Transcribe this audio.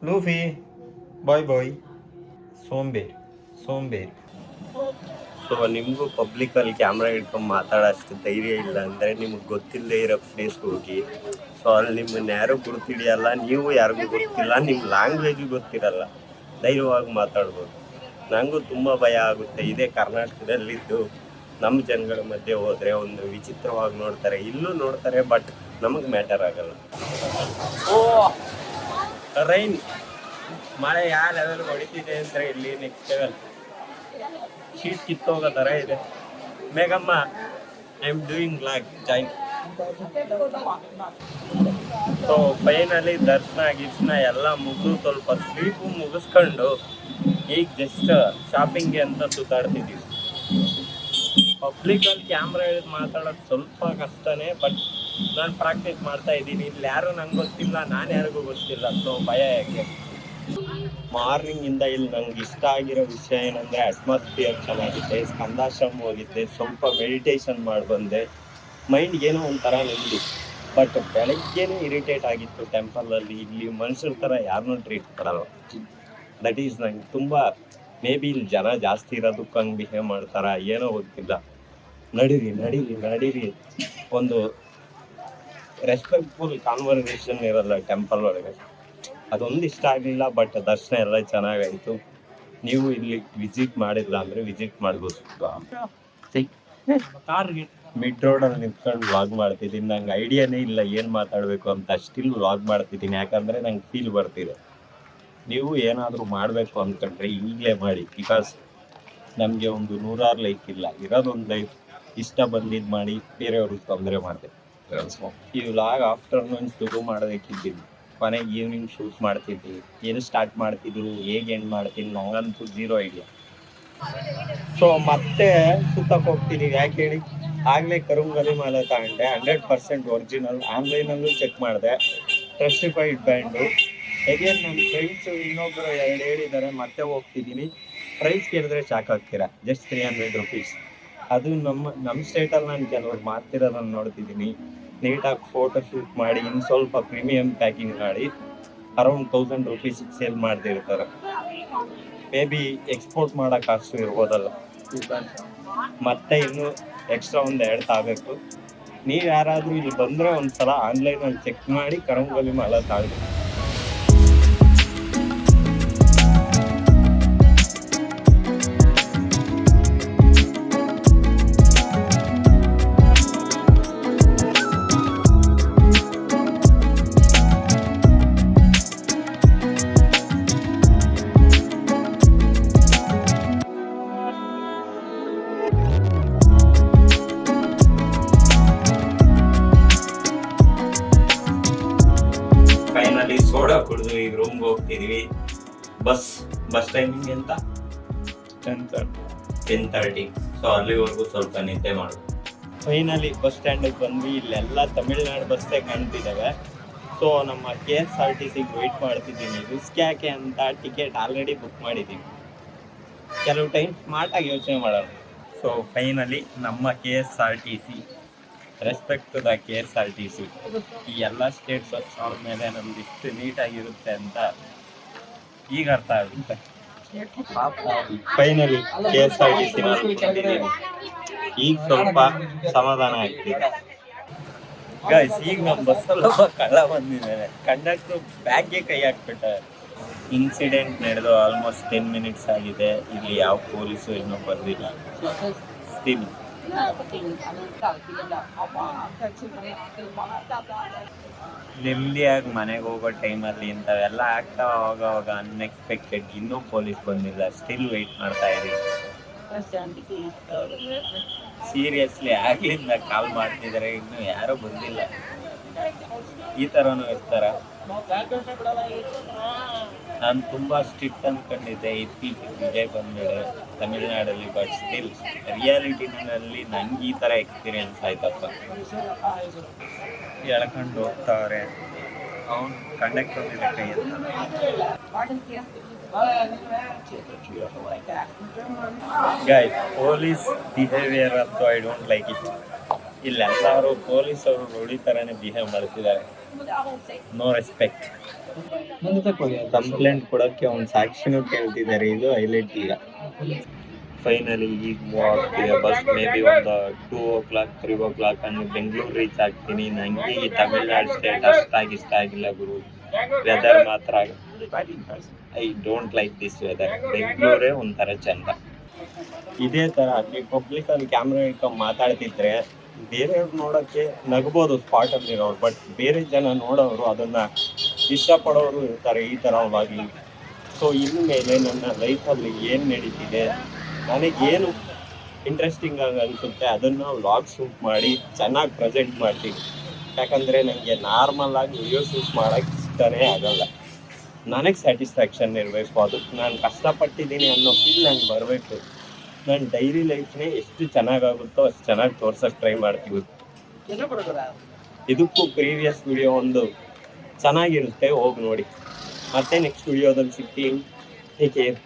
Luffy ಬಾಯ್ ಬಾಯ್. ಸೋಂಬೇರಿ ಸೋಂಬೇರಿ. So ನಿಮಗೂ ಪಬ್ಲಿಕಲ್ಲಿ camera ಹಿಡ್ಕೊಂಡು ಮಾತಾಡೋಷ್ಟು ಧೈರ್ಯ ಇಲ್ಲ ಅಂದರೆ ನಿಮ್ಗೆ ಗೊತ್ತಿಲ್ಲದೆ ಇರೋ ಪ್ಲೇಸ್ಗೆ ಹೋಗಿ. ಸೊ ಅಲ್ಲಿ ನಿಮ್ಮನ್ನು ಯಾರೂ ಗುರುತಿಡಿಯಲ್ಲ, ನೀವು ಯಾರಿಗೂ ಗೊತ್ತಿಲ್ಲ, ನಿಮ್ಮ ಲ್ಯಾಂಗ್ವೇಜು ಗೊತ್ತಿರಲ್ಲ, ಧೈರ್ಯವಾಗಿ ಮಾತಾಡ್ಬೋದು. ನನಗೂ ತುಂಬ ಭಯ ಆಗುತ್ತೆ. ಇದೇ ಕರ್ನಾಟಕದಲ್ಲಿದ್ದು ನಮ್ಮ ಜನಗಳ ಮಧ್ಯೆ ಹೋದರೆ ಒಂದು ವಿಚಿತ್ರವಾಗಿ ನೋಡ್ತಾರೆ, ಇಲ್ಲೂ ನೋಡ್ತಾರೆ, ಬಟ್ ನಮಗೆ ಮ್ಯಾಟರ್ ಆಗಲ್ಲ. ಓ ರೈನ್, ಮಳೆ ಯಾವ ಲೆವೆಲ್ ಹೊಡಿತಿದೆ ಅಂದರೆ ಇಲ್ಲಿ ನೆಕ್ಸ್ಟ್ ಲೆವೆಲ್ ಶೀಟ್ ಕಿತ್ತೋಗೋ ಥರ ಇದೆ. ಮೇಘಮ್ಮ, I am doing blog join. So finally ದರ್ಶನ ಗಿರ್ಶನ ಎಲ್ಲ ಮುಗಿದು ಸ್ವಲ್ಪ ಸ್ಲೀಪು ಮುಗಿಸ್ಕೊಂಡು ಈಗ ಜಸ್ಟ್ ಶಾಪಿಂಗ್ಗೆ ಅಂತ ಸುತ್ತಾಡ್ತಿದ್ದೀವಿ. ಪಬ್ಲಿಕಲ್ಲಿ ಕ್ಯಾಮ್ರಾ ಹಿಡಿದು ಮಾತಾಡೋದು ಸ್ವಲ್ಪ ಕಷ್ಟನೇ, ಬಟ್ ನಾನು ಪ್ರಾಕ್ಟೀಸ್ ಮಾಡ್ತಾ ಇದ್ದೀನಿ. ಇಲ್ಲಿ ಯಾರು ನಂಗೆ ಗೊತ್ತಿಲ್ಲ, ನಾನು ಯಾರಿಗೂ ಗೊತ್ತಿಲ್ಲ, ಸೊ ಭಯ ಯಾಕೆ. ಮಾರ್ನಿಂಗಿಂದ ಇಲ್ಲಿ ನಂಗೆ ಇಷ್ಟ ಆಗಿರೋ ವಿಷಯ ಏನಂದರೆ ಅಟ್ಮಾಸ್ಫಿಯರ್ ಚೆನ್ನಾಗಿದೆ. ಸ್ಕಂದಾಶ್ರಮ ಹೋಗಿದ್ದೆ, ಸ್ವಲ್ಪ ಮೆಡಿಟೇಷನ್ ಮಾಡಿ ಬಂದೆ, ಮೈಂಡ್ಗೆ ಏನೋ ಒಂಥರ ನೆಮ್ಮದಿ. ಬಟ್ ಬೆಳಗ್ಗೆನೇ ಇರಿಟೇಟ್ ಆಗಿತ್ತು ಟೆಂಪಲಲ್ಲಿ. ಇಲ್ಲಿ ಮನುಷ್ಯರ ಥರ ಯಾರನ್ನೂ ಟ್ರೀಟ್ ಮಾಡಲ್ಲ. ದಟ್ ಈಸ್ ನಂಗೆ ತುಂಬ, ಮೇ ಬಿ ಇಲ್ಲಿ ಜನ ಜಾಸ್ತಿ ಇರೋದಕ್ಕೆ ಹಂಗೆ ಬಿಹೇವ್ ಮಾಡ್ತಾರ ಏನೋ ಗೊತ್ತಿಲ್ಲ. ನಡೀರಿ ಒಂದು ರೆಸ್ಪೆಕ್ಟ್ಫುಲ್ ಕಾನ್ವರ್ಸೇಷನ್ ಇರಲ್ಲ ಟೆಂಪಲ್ ಒಳಗೆ. ಅದೊಂದು ಇಷ್ಟ ಆಗಲಿಲ್ಲ. ಬಟ್ ದರ್ಶನ ಎಲ್ಲ ಚೆನ್ನಾಗಾಯಿತು. ನೀವು ಇಲ್ಲಿ ವಿಸಿಟ್ ಮಾಡಿಲ್ಲ ಅಂದರೆ ವಿಸಿಟ್ ಮಾಡ್ಬೋದು. ಮಿಡ್ ರೋಡಲ್ಲಿ ನಿಂತ್ಕೊಂಡು ವ್ಲಾಗ್ ಮಾಡ್ತಿದ್ದೀನಿ. ನಂಗೆ ಐಡಿಯಾನೇ ಇಲ್ಲ ಏನು ಮಾತಾಡಬೇಕು ಅಂತ. ಸ್ಟಿಲ್ ವ್ಲಾಗ್ ಮಾಡ್ತಿದ್ದೀನಿ ಯಾಕಂದರೆ ನಂಗೆ ಫೀಲ್ ಬರ್ತಿದೆ. ನೀವು ಏನಾದರೂ ಮಾಡಬೇಕು ಅಂದ್ಕೊಂಡ್ರೆ ಈಗಲೇ ಮಾಡಿ. ಬಿಕಾಸ್ ನಮಗೆ ಒಂದು 100 ಲೈಫ್ ಇಲ್ಲ, ಇರೋದೊಂದು ಲೈಫ್. ಇಷ್ಟ ಬಂದಿದ್ದು ಮಾಡಿ, ಬೇರೆಯವ್ರಿಗೆ ತೊಂದರೆ ಮಾಡಿದೆ. ಈ ವ್ಲಾಗ್ ಆಫ್ಟರ್ನೂನ್ ಶುರು ಮಾಡೋದಕ್ಕಿದ್ದೀನಿ, ಕೊನೆಗೆ ಈವ್ನಿಂಗ್ ಶೂಟ್ ಮಾಡ್ತಿದ್ವಿ. ಏನು ಸ್ಟಾರ್ಟ್ ಮಾಡ್ತಿದ್ರು, ಹೇಗೆ ಎಂಡ್ ಮಾಡ್ತೀನಿ, ನಂಗಂತೂ ಝೀರೋ ಐಡಿಯಾ. ಸೊ ಮತ್ತೆ ಸುತ್ತಕ್ಕೆ ಹೋಗ್ತಿದ್ದೀವಿ. ಯಾಕೆ ಹೇಳಿ, ಆಗಲೇ ಕರುಂಗಲಿ ಮಾಲೆ ತಗೊಂಡೆ, 100% ಒರಿಜಿನಲ್. ಆನ್ಲೈನಲ್ಲೂ ಚೆಕ್ ಮಾಡಿದೆ, ಟ್ರಸ್ಟಿಫೈಡ್ ಬ್ರ್ಯಾಂಡು. ಹೇಗೇನು ನನ್ನ ಫ್ರೆಂಡ್ಸು ಇನ್ನೊಬ್ಬರು 2 ಹೇಳಿದ್ದಾರೆ, ಮತ್ತೆ ಹೋಗ್ತಿದ್ದೀನಿ. ಪ್ರೈಸ್ ಕೇಳಿದ್ರೆ ಶಾಕ್ ಆಗ್ತೀರಾ, ಜಸ್ಟ್ 300 ರುಪೀಸ್. ಅದು ನಮ್ಮ ಸ್ಟೇಟಲ್ಲಿ ನಾನು ಕೆಲವ್ರು ಮಾಡ್ತಿರೋದನ್ನು ನೋಡ್ತಿದ್ದೀನಿ. ನೀಟಾಗಿ ಫೋಟೋ ಶೂಟ್ ಮಾಡಿ, ಇನ್ನು ಸ್ವಲ್ಪ ಪ್ರೀಮಿಯಮ್ ಪ್ಯಾಕಿಂಗ್ ಮಾಡಿ ಅರೌಂಡ್ 1000 ರುಪೀಸಿಗೆ ಸೇಲ್ ಮಾಡ್ತಿರ್ತಾರೆ. ಮೇ ಬಿ ಎಕ್ಸ್ಪೋರ್ಟ್ ಮಾಡೋಕೆ ಅಷ್ಟು ಇರ್ಬೋದಲ್ಲ. ಮತ್ತೆ ಇನ್ನೂ ಎಕ್ಸ್ಟ್ರಾ ಒಂದು 2 ತಾಗಬೇಕು. ನೀವು ಯಾರಾದರೂ ಇಲ್ಲಿ ಬಂದರೆ ಒಂದು ಸಲ ಆನ್ಲೈನಲ್ಲಿ ಚೆಕ್ ಮಾಡಿ ಕರಂಗೋಲಿ ಮಾಲೆ ತಾಳಿ. ಸೋಡಾ ಕುಡಿದು ಈಗ ರೂಮ್ಗೆ ಹೋಗ್ತಿದೀವಿ. ಬಸ್ ಟೈಮಿಂಗ್ ಅಂತ 10:30. ಸೊ ಅಲ್ಲಿವರೆಗೂ ಸ್ವಲ್ಪ ನಿದ್ದೆ ಮಾಡೋದು. ಫೈನಲಿ ಬಸ್ ಸ್ಟ್ಯಾಂಡಿಗೆ ಬಂದ್ವಿ. ಇಲ್ಲೆಲ್ಲ ತಮಿಳ್ನಾಡು ಬಸ್ಸೇ ಕಾಣ್ತಿದ್ದಾವೆ. ಸೊ ನಮ್ಮ KSRTCಗೆ ವೆಯ್ಟ್ ಮಾಡ್ತಿದ್ದೀನಿ. ರಿಸ್ಕ್ ಯಾಕೆ ಅಂತ ಟಿಕೆಟ್ ಆಲ್ರೆಡಿ ಬುಕ್ ಮಾಡಿದ್ದೀವಿ. ಕೆಲವು ಟೈಮ್ ಸ್ಮಾರ್ಟಾಗಿ ಯೋಚನೆ ಮಾಡೋಣ. ಸೊ ಫೈನಲಿ ನಮ್ಮ KSRTC, respect to the KSRTC. ಈ ಎಲ್ಲ ಸ್ಟೇಟ್ಸ್ ಮೇಲೆ ನಮ್ದು ಇಷ್ಟು ನೀಟಾಗಿರುತ್ತೆ ಅಂತ ಈಗ ಅರ್ಥ ಆಗುತ್ತೆ. ಫೈನಲಿ KSRTC ಬಂದಿದ್ದೀನಿ. ಈಗ ಸ್ವಲ್ಪ ಸಮಾಧಾನ ಆಗ್ತಿದೆ. ಗೈಸ್, ಈಗ ನಮ್ಮ ಬಸ್ಸಲ್ಲೊಬ್ಬ ಕಳ್ಳ ಬಂದಿದ್ದಾನೆ. ಕಂಡಕ್ಟ್ರು ಬ್ಯಾಗ್ಗೆ ಕೈ ಹಾಕ್ಬಿಟ್ಟಾರೆ. ಇನ್ಸಿಡೆಂಟ್ ನಡೆದು ಆಲ್ಮೋಸ್ಟ್ 10 ಮಿನಿಟ್ಸ್ ಆಗಿದೆ. ಇಲ್ಲಿ ಯಾವ ಪೊಲೀಸು ಇನ್ನೂ ಬಂದಿಲ್ಲ. ಸ್ಟಿಲ್ ನೆಮ್ಮದಿಯಾಗಿ ಮನೆಗೆ ಹೋಗೋ ಟೈಮಲ್ಲಿ ಇಂಥವೆಲ್ಲ ಆಗ್ತಾ ಹೋಗೋವಾಗ ಅನ್ಎಕ್ಸ್ಪೆಕ್ಟೆಡ್ ಇನ್ನೂ ಪೊಲೀಸ್ ಬಂದಿಲ್ಲ. ಸ್ಟಿಲ್ ವೆಯ್ಟ್ ಮಾಡ್ತಾ ಇದ್ದೀವಿ. ಸೀರಿಯಸ್ಲಿ ಆಗ್ಲಿಂದ ಕಾಲ್ ಮಾಡ್ತಿದ್ದಾರೆ, ಇನ್ನೂ ಯಾರೂ ಬಂದಿಲ್ಲ. ಈ ಥರನೂ ಇರ್ತಾರ? ನಾನು ತುಂಬ ಸ್ಟ್ರಿಕ್ಟ್ ಅಂದ್ಕೊಂಡಿದ್ದೆ ಇತ್ತೀಚೆಗೆ ವಿಜಯ್ ಬಂದ್ಮೇಲೆ ತಮಿಳ್ನಾಡಲ್ಲಿ. ಬಟ್ ಸ್ಟಿಲ್ ರಿಯಾಲಿಟಿನಲ್ಲಿ ನಂಗೆ ಈ ಥರ ಎಕ್ಸ್ಪೀರಿಯನ್ಸ್ ಆಯ್ತಪ್ಪ. ಎಳ್ಕೊಂಡು ಹೋಗ್ತಾವ್ರೆ. ಅವನು ಕಂಡಕ್ಟರ್ ಮೇಲೆ ಕೈ ಗೈಸ್, ಪೊಲೀಸ್ ಬಿಹೇವಿಯರ್ ಅಂತೂ ಐ ಡೋಂಟ್ ಲೈಕ್ ಇಟ್. ಇಲ್ಲೆಲ್ಲರೂ ಪೊಲೀಸವರು ರೂಢಿ ಥರನೇ ಬಿಹೇವ್ ಮಾಡ್ತಿದ್ದಾರೆ. No respect. ಕಂಪ್ಲೇಂಟ್ ಕೊಡೋಕ್ಕೆ ಒಂದು ಸಾಕ್ಷಿನೂ ಕೇಳ್ತಿದ್ದಾರೆ. ಇದು ಹೈಲೈಟ್. ಈಗ ಫೈನಲಿ ಈಗ ಮೂವ್ ಆಗ್ತಿದೆ ಬಸ್. ಮೇ ಬಿ ಒಂದು 2 o'clock 3 o'clock ಹಂಗೆ ಬೆಂಗಳೂರು ರೀಚ್ ಆಗ್ತೀನಿ. ನನಗೆ ಈ ತಮಿಳ್ನಾಡು ಸ್ಟೇಟ್ ಅಷ್ಟಾಗಿ ಇಷ್ಟ ಆಗಿಲ್ಲ ಗುರು. ವೆದರ್ ಮಾತ್ರ I don't like this weather. ಬೆಂಗಳೂರೇ ಒಂಥರ ಚಂದ. ಇದೇ ಥರ ನೀವು ಪಬ್ಲಿಕಲ್ಲಿ ಕ್ಯಾಮ್ರಾ ಇಟ್ಕೊಂಡು ಮಾತಾಡ್ತಿದ್ರೆ ಬೇರೆಯವ್ರು ನೋಡೋಕ್ಕೆ ನಗ್ಬೋದು ಸ್ಪಾಟಲ್ಲಿರೋರು, ಬಟ್ ಬೇರೆ ಜನ ನೋಡೋರು ಅದನ್ನು ಇಷ್ಟಪಡೋರು ಇರ್ತಾರೆ ಈ ಥರ ವ್ಲಾಗಿ. ಸೊ ಇನ್ಮೇಲೆ ನನ್ನ ಲೈಫಲ್ಲಿ ಏನು ನಡೀತಿದೆ, ನನಗೇನು ಇಂಟ್ರೆಸ್ಟಿಂಗ್ ಆಗಿ ಅನಿಸುತ್ತೆ ಅದನ್ನು ವ್ಲಾಗ್ ಶೂಟ್ ಮಾಡಿ ಚೆನ್ನಾಗಿ ಪ್ರೆಸೆಂಟ್ ಮಾಡ್ತೀನಿ. ಯಾಕಂದರೆ ನನಗೆ ನಾರ್ಮಲ್ ಆಗಿ ವಿಡಿಯೋ ಶೂಟ್ ಮಾಡೋಕ್ಕೆ ಇಷ್ಟನೇ ಆಗಲ್ಲ. ನನಗೆ ಸ್ಯಾಟಿಸ್ಫ್ಯಾಕ್ಷನ್ ಇರಬೇಕು, ಅದಕ್ಕೆ ನಾನು ಕಷ್ಟಪಟ್ಟಿದ್ದೀನಿ ಅನ್ನೋ ಫೀಲ್ ನನಗೆ ಬರಬೇಕು. ನನ್ನ ಡೈಲಿ ಲೈಫ್ನೇ ಎಷ್ಟು ಚೆನ್ನಾಗಾಗುತ್ತೋ ಅಷ್ಟು ಚೆನ್ನಾಗಿ ತೋರ್ಸೋಕ್ಕೆ ಟ್ರೈ ಮಾಡ್ತೀವಿ. ಇದಕ್ಕೂ ಪ್ರೀವಿಯಸ್ ವಿಡಿಯೋ ಒಂದು ಚೆನ್ನಾಗಿರುತ್ತೆ, ಹೋಗಿ ನೋಡಿ. ಮತ್ತೆ ನೆಕ್ಸ್ಟ್ ವಿಡಿಯೋದಲ್ಲಿ ಸಿಗ್ತೀನಿ. Take care.